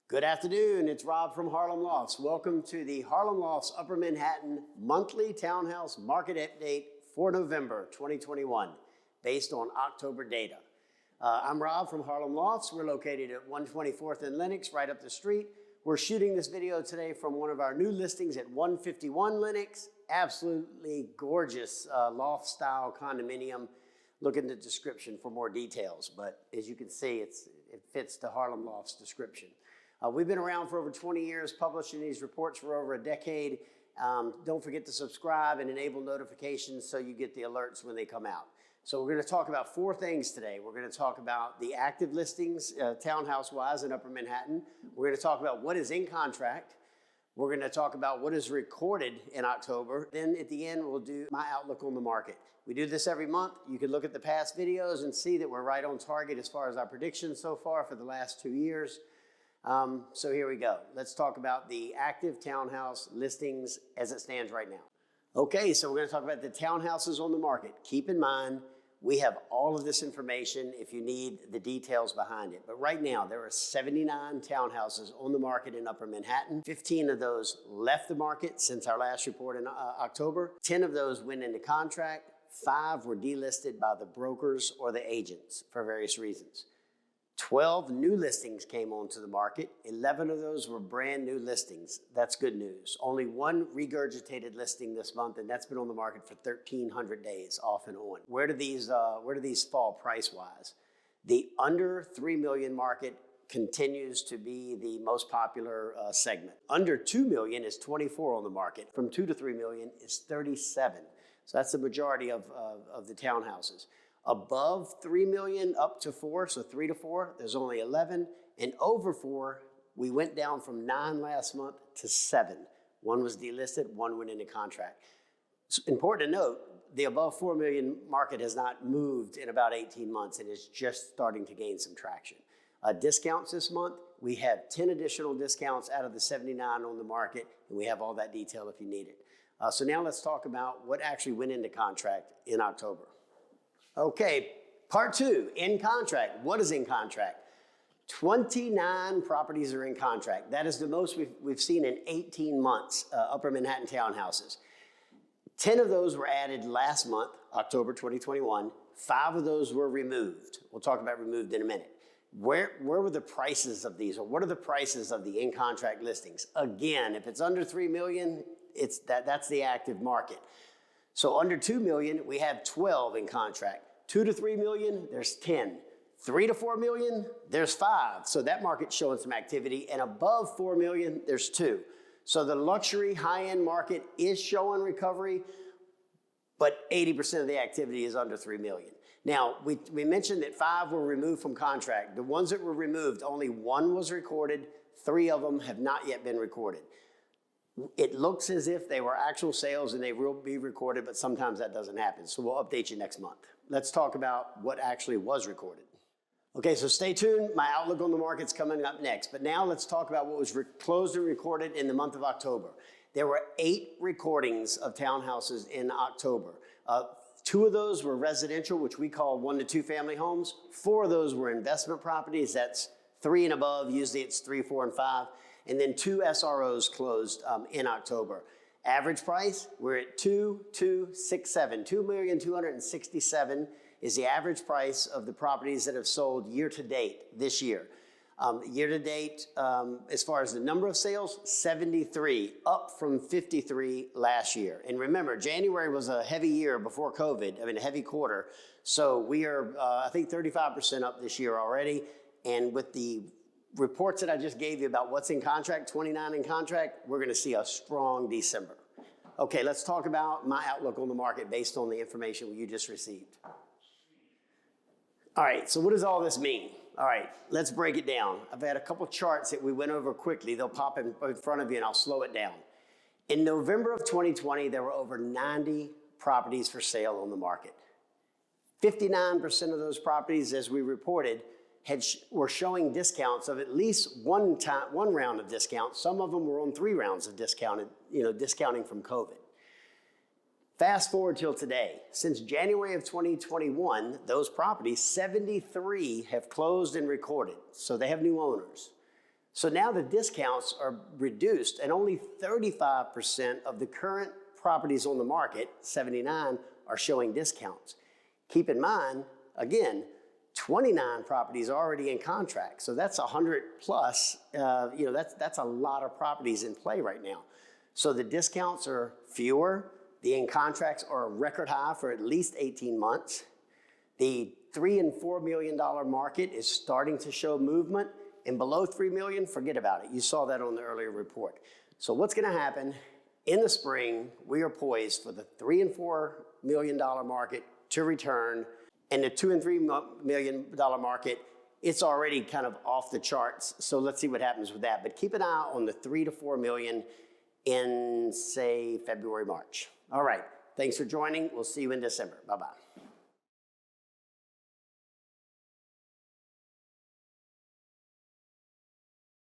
Good afternoon, it's Rob from Harlem Lofts. Welcome to the Harlem Lofts Upper Manhattan monthly townhouse market update for November 2021, based on October data. I'm Rob from Harlem Lofts. We're located at 124th and Lenox, right up the street. We're shooting this video today from one of our new listings at 151 Lenox. Absolutely gorgeous loft-style condominium. Look in the description for more details, but as you can see, it fits the Harlem Lofts description. We've been around for over 20 years, publishing these reports for over a decade. Don't forget to subscribe and enable notifications so you get the alerts when they come out. So we're going to talk about four things today. We're going to talk about the active listings, townhouse-wise in Upper Manhattan. We're going to talk about what is in contract. We're going to talk about what is recorded in October. Then at the end, we'll do my outlook on the market. We do this every month. You can look at the past videos and see that we're right on target as far as our predictions so far for the last 2 years. So here we go. Let's talk about the active townhouse listings as it stands right now. Okay, so we're going to talk about the townhouses on the market. Keep in mind, we have all of this information if you need the details behind it. But right now, there are 79 townhouses on the market in Upper Manhattan. 15 of those left the market since our last report in October. 10 of those went into contract. 5 were delisted by the brokers or the agents for various reasons. 12 new listings came onto the market. 11 of those were brand new listings. That's good news. Only one regurgitated listing this month, and that's been on the market for 1,300 days off and on. Where do these fall price-wise? The under $3 million market continues to be the most popular segment. Under $2 million is 24 on the market. From $2 to $3 million is 37. So that's the majority of the townhouses. Above 3 million up to 4, so 3 to 4, there's only 11. And over 4, we went down from 9 last month to 7. One was delisted, one went into contract. It's important to note, the above 4 million market has not moved in about 18 months and is just starting to gain some traction. Discounts this month, we have 10 additional discounts out of the 79 on the market, and we have all that detail if you need it. So now let's talk about what actually went into contract in October. Okay, part 2, in contract. What is in contract? 29 properties are in contract. That is the most we've seen in 18 months, Upper Manhattan townhouses. 10 of those were added last month, October 2021. 5 of those were removed. We'll talk about removed in a minute. Where were the prices of these, or what are the prices of the in-contract listings? Again, if it's under 3 million, that's the active market. So under 2 million, we have 12 in contract. 2 to 3 million, there's 10. 3 to 4 million, there's 5. So that market's showing some activity. And above 4 million, there's 2. So the luxury high-end market is showing recovery, but 80% of the activity is under 3 million. Now, we mentioned that 5 were removed from contract. The ones that were removed, only 1 was recorded. 3 of them have not yet been recorded. It looks as if they were actual sales and they will be recorded, but sometimes that doesn't happen. So we'll update you next month. Let's talk about what actually was recorded. Okay, so stay tuned. My outlook on the market's coming up next. But now let's talk about what was closed and recorded in the month of October. There were 8 recordings of townhouses in October. 2 of those were residential, which we call 1 to 2 family homes. 4 of those were investment properties. That's 3 and above. Usually it's 3, 4, and 5. And then 2 SROs closed in October. Average price, we're at 2,267. 2,267,000 is the average price of the properties that have sold year to date this year. Year to date, as far as the number of sales, 73, up from 53 last year. And remember, January was a heavy year before COVID, a heavy quarter. So we are, I think, 35% up this year already. And with the reports that I just gave you about what's in contract, 29 in contract, we're going to see a strong December. Okay, let's talk about my outlook on the market based on the information you just received. All right, so what does all this mean? All right, let's break it down. I've had a couple charts that we went over quickly. They'll pop in front of you and I'll slow it down. In November of 2020, there were over 90 properties for sale on the market. 59% of those properties, as we reported, were showing discounts of at least one round of discounts. Some of them were on 3 rounds of discounting from COVID. Fast forward till today. Since January of 2021, those properties, 73 have closed and recorded. So they have new owners. So now the discounts are reduced and only 35% of the current properties on the market, 79, are showing discounts. Keep in mind, again, 29 properties already in contract. So that's 100 plus, that's a lot of properties in play right now. So the discounts are fewer. The in contracts are a record high for at least 18 months. The $3 and $4 million market is starting to show movement, and below $3 million, forget about it. You saw that on the earlier report. So what's gonna happen in the spring? We are poised for the $3 and $4 million market to return, and the $2 and $3 million market, it's already kind of off the charts. So let's see what happens with that. But keep an eye on the 3 to 4 million in, say, February, March. All right, thanks for joining. We'll see you in December. Bye-bye.